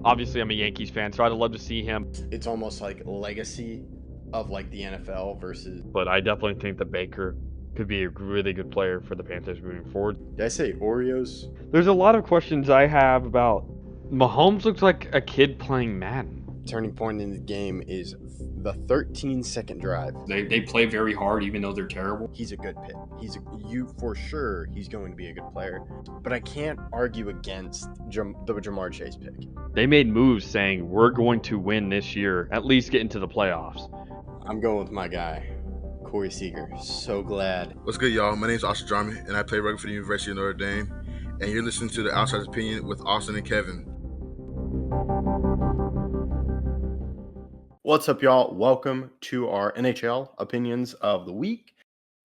Obviously, I'm a Yankees fan, so I'd love to see him. It's almost like legacy of like the NFL versus. But I definitely think that Baker could be a really good player for the Panthers moving forward. Did I say Oreos? There's a lot of questions I have about Mahomes. Looks like a kid playing Madden. Turning point in the game is the 13-second drive. They play very hard, even though they're terrible. He's a good pick. For sure. He's going to be a good player. But I can't argue against the Jamar Chase pick. They made moves saying we're going to win this year, at least get into the playoffs. I'm going with my guy, Corey Seager. So glad. What's good, y'all? My name is Austin Drummond, and I play rugby for the University of Notre Dame. And you're listening to the Outsider's Opinion with Austin and Kevin. What's up, y'all? Welcome to our NHL Opinions of the week.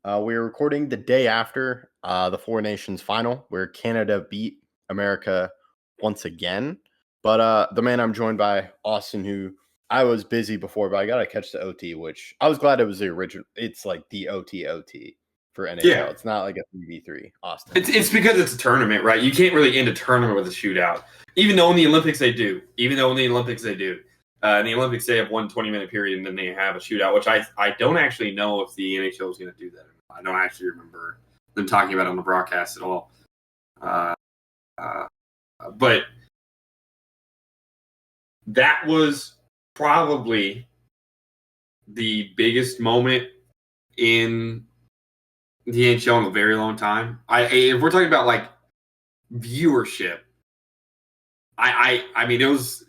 We're recording the day after the Four Nations final, where Canada beat America once again. But the man I'm joined by, Austin, who I was busy before, but I got to catch the OT, which I was glad it was the original. It's like the OT for NHL. Yeah. It's not like a 3v3, Austin. It's because it's a tournament, right? You can't really end a tournament with a shootout. Even though in the Olympics they do. In the Olympics, they have one 20-minute period, and then they have a shootout, which I don't actually know if the NHL is going to do that. I don't actually remember them talking about it on the broadcast at all. But that was probably the biggest moment in the NHL in a very long time. If we're talking about like viewership, I mean, it was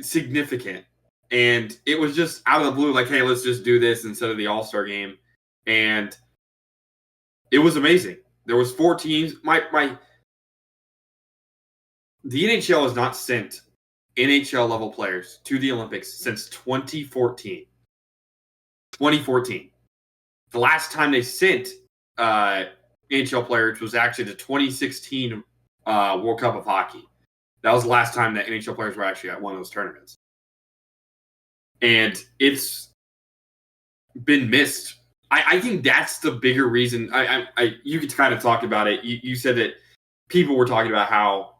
significant, and it was just out of the blue, like, hey, let's just do this instead of the All-Star game, and it was amazing. There was 4 teams. The NHL has not sent NHL level players to the Olympics since 2014. The last time they sent NHL players was actually the 2016 World Cup of Hockey. That was the last time that NHL players were actually at one of those tournaments. And it's been missed. I think that's the bigger reason. You could kind of talk about it. You said that people were talking about how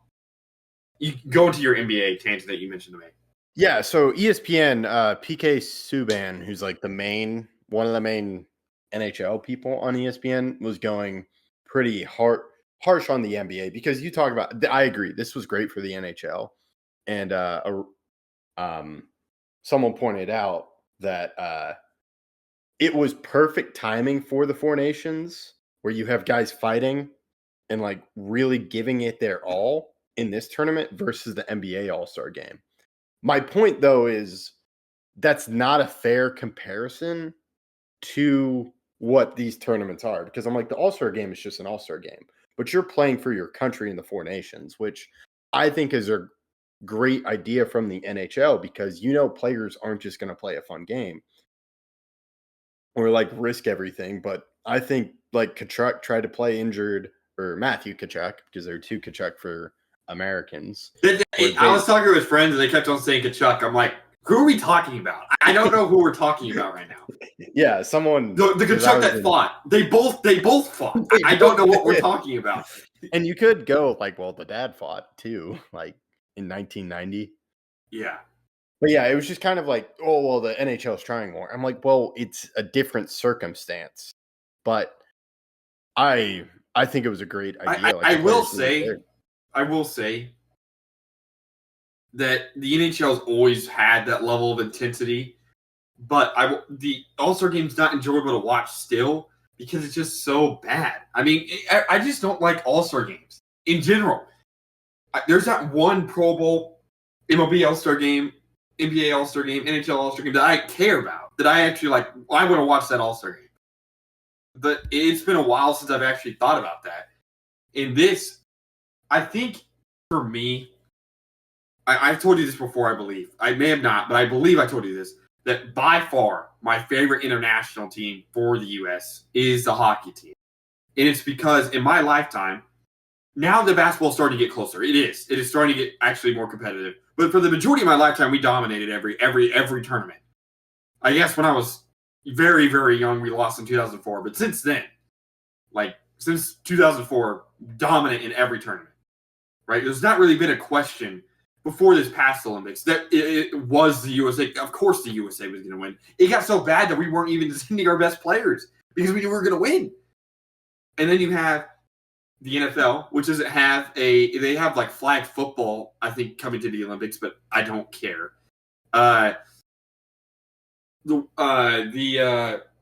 you go into your NBA tangent that you mentioned to me. Yeah, so ESPN, PK Subban, who's like one of the main NHL people on ESPN, was going pretty harsh on the NBA because you talk about. I agree, this was great for the NHL, and someone pointed out that it was perfect timing for the Four Nations, where you have guys fighting and like really giving it their all in this tournament versus the NBA All-Star game. My point, though, is that's not a fair comparison to what these tournaments are, because I'm like, the All-Star game is just an All-Star game, but you're playing for your country in the Four Nations, which I think is a great idea from the NHL, because players aren't just going to play a fun game or like risk everything. But I think like Tkachuk tried to play injured, or Matthew Tkachuk, because there are 2 Tkachuk for Americans. I was talking with friends and they kept on saying Tkachuk. I'm like, who are we talking about? I don't know who we're talking about right now. Yeah, someone. The Tkachuk that fought. They both fought. I don't know what we're talking about. And you could go like, well, the dad fought too, like in 1990. Yeah. But yeah, it was just kind of like, oh, well, the NHL is trying more. I'm like, well, it's a different circumstance. But I think it was a great idea. I will say that the NHL has always had that level of intensity, but the All-Star game's not enjoyable to watch still because it's just so bad. I mean, I just don't like All-Star games in general. There's not one Pro Bowl, MLB All-Star game, NBA All-Star game, NHL All-Star game that I care about, that I actually like. I want to watch that All-Star game. But it's been a while since I've actually thought about that. In this, I think for me, I've told you this before, I believe. I may have not, but I believe I told you this, that by far my favorite international team for the U.S. is the hockey team. And it's because in my lifetime, now the basketball is starting to get closer. It is. It is starting to get actually more competitive. But for the majority of my lifetime, we dominated every tournament. I guess when I was very, very young, we lost in 2004. But since then, since 2004, dominant in every tournament, right? There's not really been a question before this past Olympics that it was the USA. Of course, the USA was going to win. It got so bad that we weren't even sending our best players because we knew we were going to win. And then you have the NFL, which doesn't have they have like flag football, I think, coming to the Olympics, but I don't care.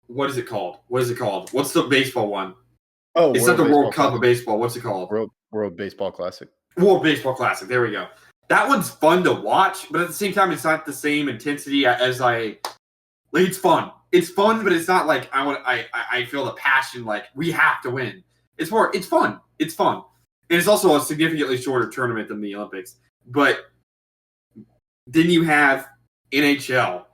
What is it called? What's the baseball one? Oh, it's not the World Cup of baseball. What's it called? World Baseball Classic. World Baseball Classic. There we go. That one's fun to watch, but at the same time, it's not the same intensity as it's fun. It's fun, but it's not like I feel the passion like we have to win. It's fun. It's fun. And it's also a significantly shorter tournament than the Olympics. But then you have NHL,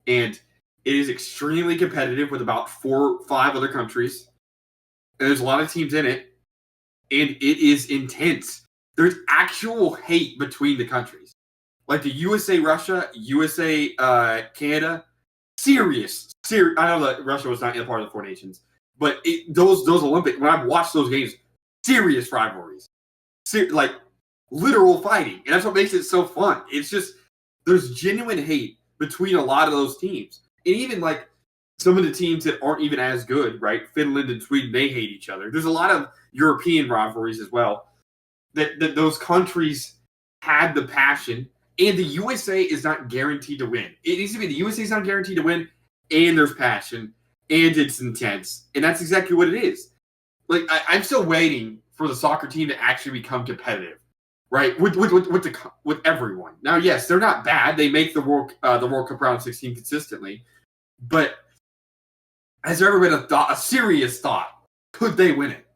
and it is extremely competitive with about 4 or 5 other countries. And there's a lot of teams in it, and it is intense. There's actual hate between the countries. Like the USA, Russia, USA, Canada, serious. I know that Russia was not a part of the Four Nations, but those Olympics, when I've watched those games, serious rivalries. Like literal fighting. And that's what makes it so fun. It's just, there's genuine hate between a lot of those teams. And even like some of the teams that aren't even as good, right? Finland and Sweden, they hate each other. There's a lot of European rivalries as well. That those countries had the passion, and the USA is not guaranteed to win. It needs to be the USA is not guaranteed to win, and there's passion, and it's intense, and that's exactly what it is. Like I'm still waiting for the soccer team to actually become competitive, right? With everyone. Now, yes, they're not bad. They make the World Cup round 16 consistently, but has there ever been a serious thought? Could they win it?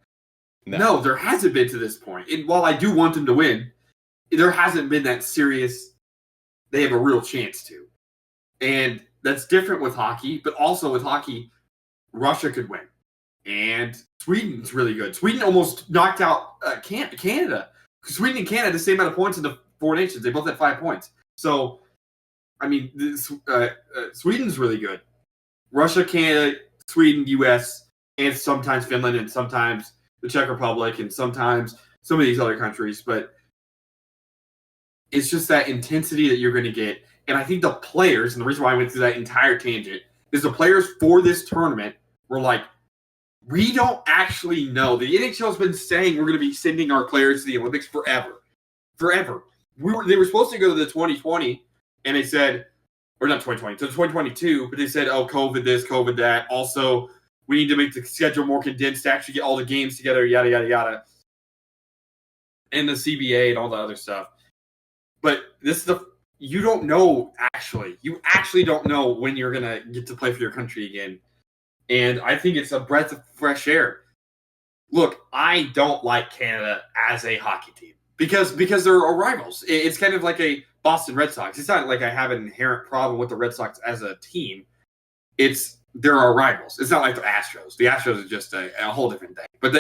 No, there hasn't been to this point. And while I do want them to win, there hasn't been that serious, they have a real chance to. And that's different with hockey, but also with hockey, Russia could win. And Sweden's really good. Sweden almost knocked out Canada. Sweden and Canada had the same amount of points in the Four Nations. They both had 5 points. So, I mean, Sweden's really good. Russia, Canada, Sweden, US, and sometimes Finland, and sometimes the Czech Republic, and sometimes some of these other countries, but it's just that intensity that you're going to get. And I think the players, and the reason why I went through that entire tangent, is the players for this tournament were like, we don't actually know. The NHL has been saying we're going to be sending our players to the Olympics forever. Forever. They were supposed to go to the 2020, and they said, or not 2020, to the 2022, but they said, oh, COVID this, COVID that. Also, we need to make the schedule more condensed to actually get all the games together, yada, yada, yada. And the CBA and all the other stuff. But you don't know, actually. You actually don't know when you're going to get to play for your country again. And I think it's a breath of fresh air. Look, I don't like Canada as a hockey team because they're our rivals. It's kind of like a Boston Red Sox. It's not like I have an inherent problem with the Red Sox as a team. They're our rivals. It's not like the Astros. The Astros are just a whole different thing. But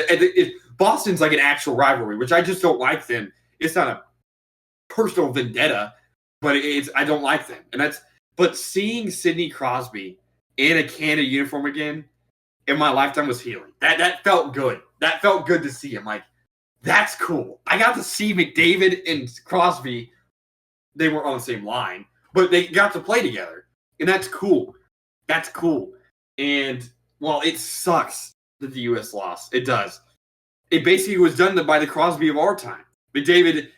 Boston's like an actual rivalry, which I just don't like them. It's not a personal vendetta, but I don't like them. But seeing Sidney Crosby in a Canada uniform again in my lifetime was healing. That felt good. That felt good to see him. Like, that's cool. I got to see McDavid and Crosby. They weren't on the same line, but they got to play together. And that's cool. That's cool. And, well, it sucks that the U.S. lost. It does. It basically was done by the Crosby of our time. McDavid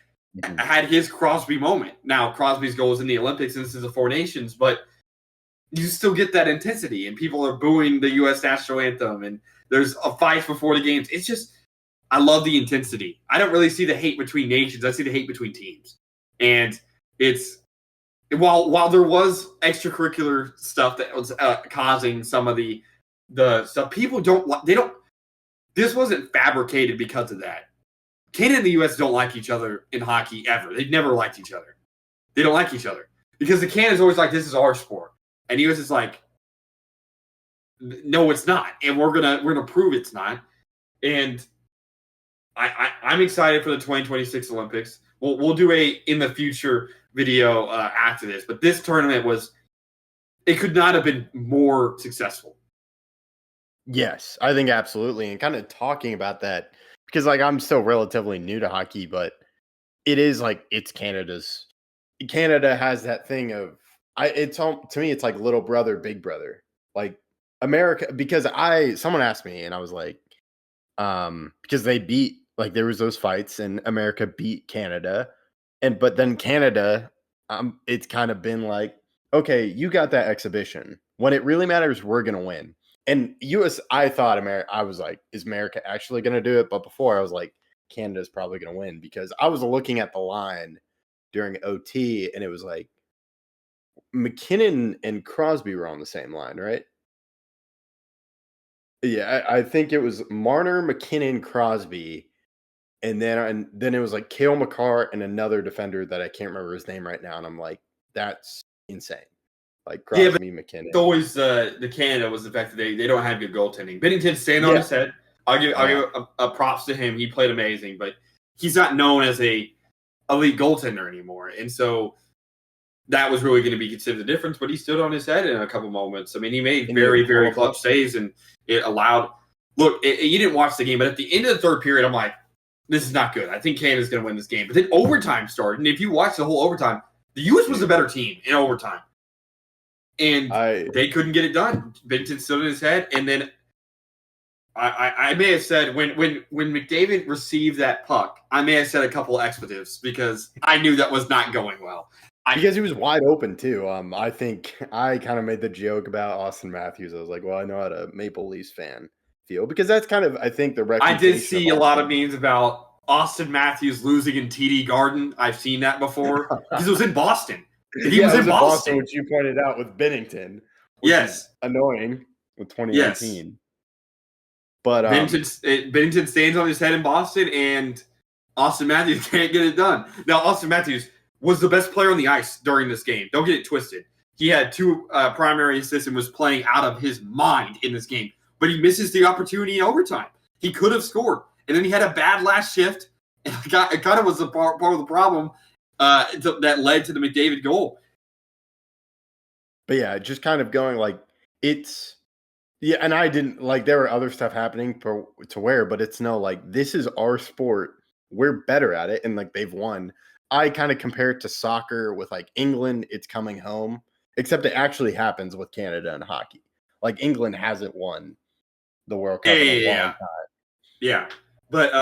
had his Crosby moment. Now, Crosby's goal is in the Olympics, and this is the Four Nations, but you still get that intensity, and people are booing the U.S. national anthem, and there's a fight before the games. It's just, I love the intensity. I don't really see the hate between nations. I see the hate between teams. And it's, while there was extracurricular stuff that was causing some of the stuff, people this wasn't fabricated because of that. Canada and the U.S. don't like each other in hockey ever. They've never liked each other. They don't like each other. Because the Canada's always like, this is our sport. And the U.S. is like, no, it's not. And we're gonna prove it's not. And I'm excited for the 2026 Olympics. We'll do a in the future video after this. But this tournament it could not have been more successful. Yes, I think absolutely. And kind of talking about that, because like I'm still relatively new to hockey, but it is like it's Canada's Canada has that thing of to me it's like little brother, big brother. Like America, because someone asked me and I was like, because they beat, like there was those fights and America beat Canada, but then Canada, it's kind of been like, okay, you got that exhibition. When it really matters, we're gonna win. And I thought America. I was like, is America actually gonna do it? But before I was like, Canada's probably gonna win because I was looking at the line during OT and it was like McKinnon and Crosby were on the same line, right? Yeah, I think it was Marner, McKinnon, Crosby, and then it was like Cale Makar and another defender that I can't remember his name right now. And I'm like, that's insane. Like Crosby, McKinnon. It's always the Canada was the fact that they don't have good goaltending. Bennington's staying on his head. I'll give a props to him. He played amazing, but he's not known as a elite goaltender anymore. And so that was really going to be considered the difference. But he stood on his head in a couple moments. I mean, he made very, very clutch saves, and it allowed. Look, you didn't watch the game, but at the end of the third period, I'm like, this is not good. I think Canada's going to win this game. But then overtime started, and if you watch the whole overtime, the U.S. was a better team in overtime. And they couldn't get it done. Benton stood on his head, and then I may have said when McDavid received that puck, I may have said a couple of expletives because I knew that was not going well. Because he was wide open too. I think I kind of made the joke about Austin Matthews. I was like, well, I know how a Maple Leafs fan feel because that's kind of, I think, the reputation. I did see a lot of memes about Austin Matthews losing in TD Garden. I've seen that before because it was in Boston. He was in Boston, which you pointed out with Bennington. Yes, annoying with 2019. Yes. But Bennington stands on his head in Boston, and Austin Matthews can't get it done. Now, Austin Matthews was the best player on the ice during this game. Don't get it twisted. He had 2 primary assists and was playing out of his mind in this game. But he misses the opportunity in overtime. He could have scored. And then he had a bad last shift. And it kind of was part of the problem that led to the McDavid goal. But yeah, just kind of going like it's – yeah, and I didn't – like there were other stuff happening to where, but it's no like this is our sport. We're better at it, and like they've won. I kind of compare it to soccer with like England, it's coming home, except it actually happens with Canada and hockey. Like England hasn't won the World Cup in a long time. Yeah, but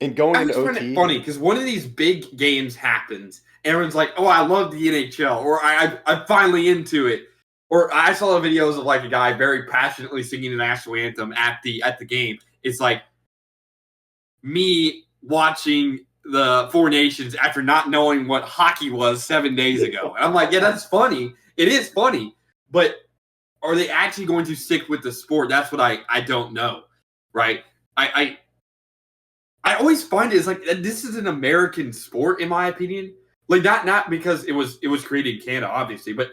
and going into OT, find it funny because one of these big games happens. Everyone's like, "Oh, I love the NHL," or "I'm finally into it." Or I saw videos of like a guy very passionately singing the national anthem at the game. It's like me watching the Four Nations after not knowing what hockey was 7 days ago. And I'm like, yeah, that's funny. It is funny, but are they actually going to stick with the sport? That's what I don't know, right? I always find it's like this is an American sport, in my opinion. Like not because it was created in Canada, obviously, but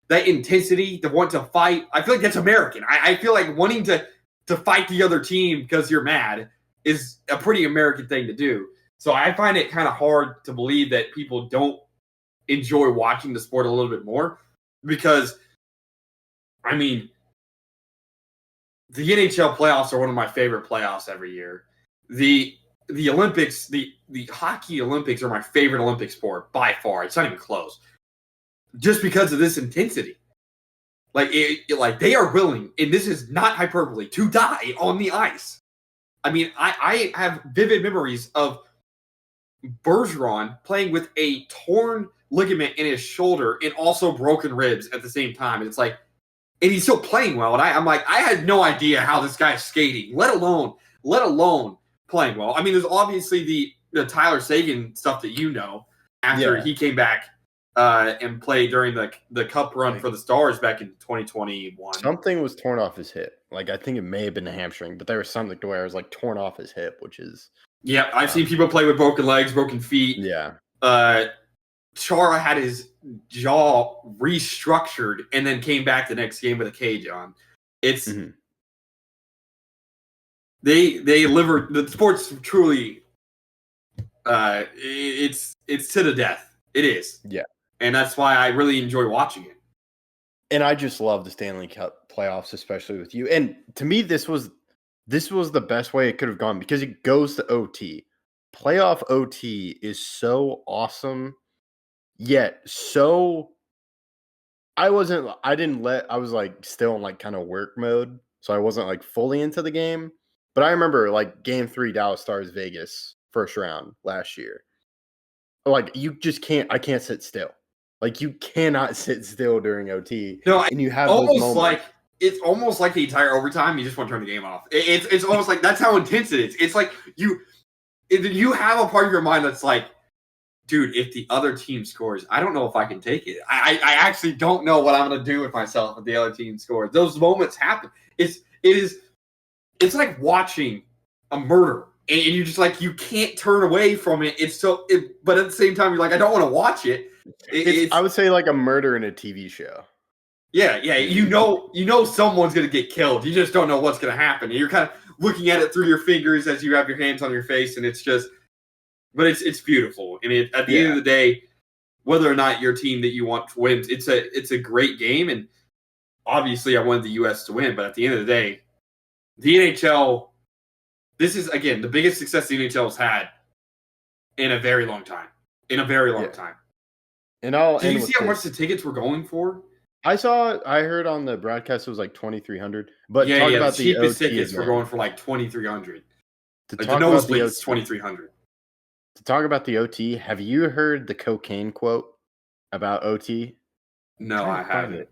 that intensity, the want to fight. I feel like that's American. I feel like wanting to fight the other team because you're mad is a pretty American thing to do. So I find it kind of hard to believe that people don't enjoy watching the sport a little bit more because, I mean, the NHL playoffs are one of my favorite playoffs every year. The Olympics, the hockey Olympics are my favorite Olympic sport by far. It's not even close. Just because of this intensity. Like they are willing, and this is not hyperbole, to die on the ice. I mean, I have vivid memories of Bergeron playing with a torn ligament in his shoulder and also broken ribs at the same time. And it's like, and he's still playing well. And I'm like, I had no idea how this guy's skating, let alone playing well. I mean, there's obviously the Tyler Seguin stuff that you know after he came back and played during the Cup run for the Stars back in 2021. Something was torn off his hip. Like, I think it may have been a hamstring, but there was something to where it was like torn off his hip, which is... Yeah, I've seen people play with broken legs, broken feet. Yeah. Chara had his jaw restructured and then came back the next game with a cage on. It's they live the sport's truly it's to the death. It is. Yeah. And that's why I really enjoy watching it. And I just love the Stanley Cup playoffs, especially with you. And to me, this was the best way it could have gone because it goes to OT. playoff OT is so awesome, yet so I was like still in like kind of work mode, so I wasn't like fully into the game. But I remember like game 3 Dallas Stars Vegas first round last year. Like I can't sit still. Like you cannot sit still during OT. No, And you have those moments. It's almost like the entire overtime. You just want to turn the game off. It's almost like that's how intense it is. It's like you have a part of your mind that's like, dude, if the other team scores, I don't know if I can take it. I actually don't know what I'm going to do with myself if the other team scores. Those moments happen. It's like watching a murder, and you're just like, you can't turn away from it. But at the same time, you're like, I don't want to watch it. I would say like a murder in a TV show. Yeah. You know someone's going to get killed. You just don't know what's going to happen. And you're kind of looking at it through your fingers as you have your hands on your face, and it's beautiful. I mean, at the end of the day, whether or not your team that you want wins, it's a great game, and obviously I wanted the U.S. to win. But at the end of the day, the NHL, this is again the biggest success the NHL has had in a very long time. Time. And I'll Did you see how much the tickets were going for? I heard on the broadcast it was like 2,300. But the cheapest tickets were going for like 2,300. The nosebleeds 2,300. To talk about the OT, have you heard the cocaine quote about OT? No, I haven't.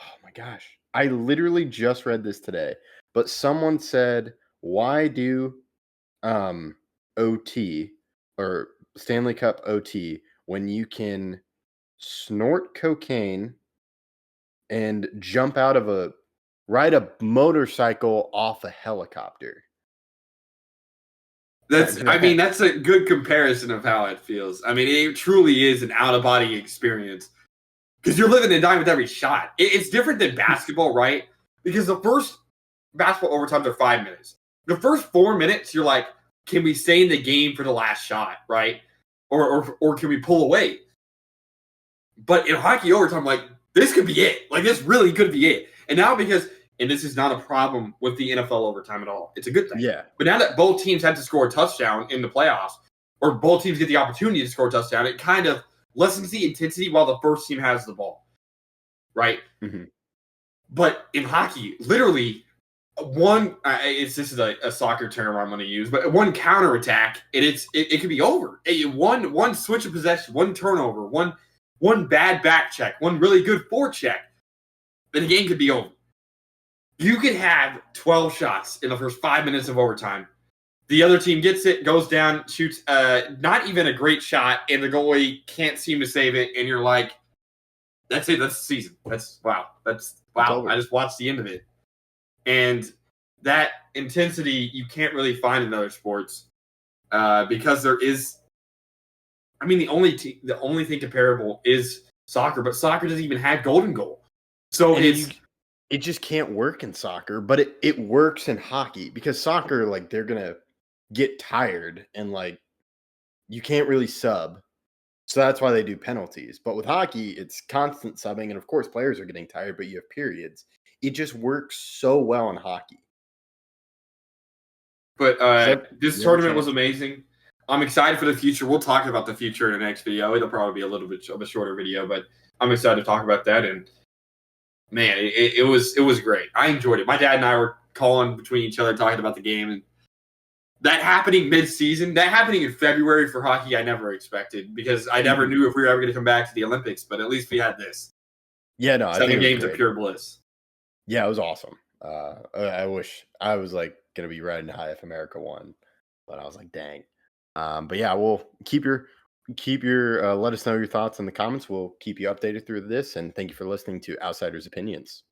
Oh my gosh. I literally just read this today. But someone said, why do OT or Stanley Cup OT when you can snort cocaine and ride a motorcycle off a helicopter? That's a good comparison of how it feels. I mean, it truly is an out-of-body experience because you're living and dying with every shot. It's different than basketball, right? Because the first basketball overtimes are 5 minutes. The first 4 minutes, you're like, can we stay in the game for the last shot, right? Or can we pull away? But in hockey overtime, like, this could be it. Like, this really could be it. And now and this is not a problem with the NFL overtime at all. It's a good thing. Yeah. But now that both teams had to score a touchdown in the playoffs, or both teams get the opportunity to score a touchdown, it kind of lessens the intensity while the first team has the ball. Right? Mm-hmm. But in hockey, literally, this is a soccer term I'm going to use, but one counterattack, it could be over. One switch of possession, one turnover, one bad back check, one really good forecheck, then the game could be over. You could have 12 shots in the first 5 minutes of overtime. The other team gets it, goes down, shoots not even a great shot, and the goalie can't seem to save it, and you're like, that's it, that's the season. That's wow. I just watched the end of it. And that intensity you can't really find in other sports because there is, I mean, the only thing comparable is soccer, but soccer doesn't even have golden goal. So it just can't work in soccer, but it works in hockey because soccer, like, they're going to get tired and, like, you can't really sub. So that's why they do penalties. But with hockey, it's constant subbing. And, of course, players are getting tired, but you have periods. It just works so well in hockey. But this tournament was amazing. I'm excited for the future. We'll talk about the future in the next video. It'll probably be a little bit of a shorter video, but I'm excited to talk about that. And man, it was great. I enjoyed it. My dad and I were calling between each other, talking about the game, and that happening mid-season, that happening in February for hockey, I never expected because I never knew if we were ever going to come back to the Olympics. But at least we had this. Yeah, no, 7 games of pure bliss. Yeah, it was awesome. I wish I was like going to be riding high if America won, but I was like, dang. But yeah, we'll keep your let us know your thoughts in the comments. We'll keep you updated through this, and thank you for listening to Outsiders Opinions.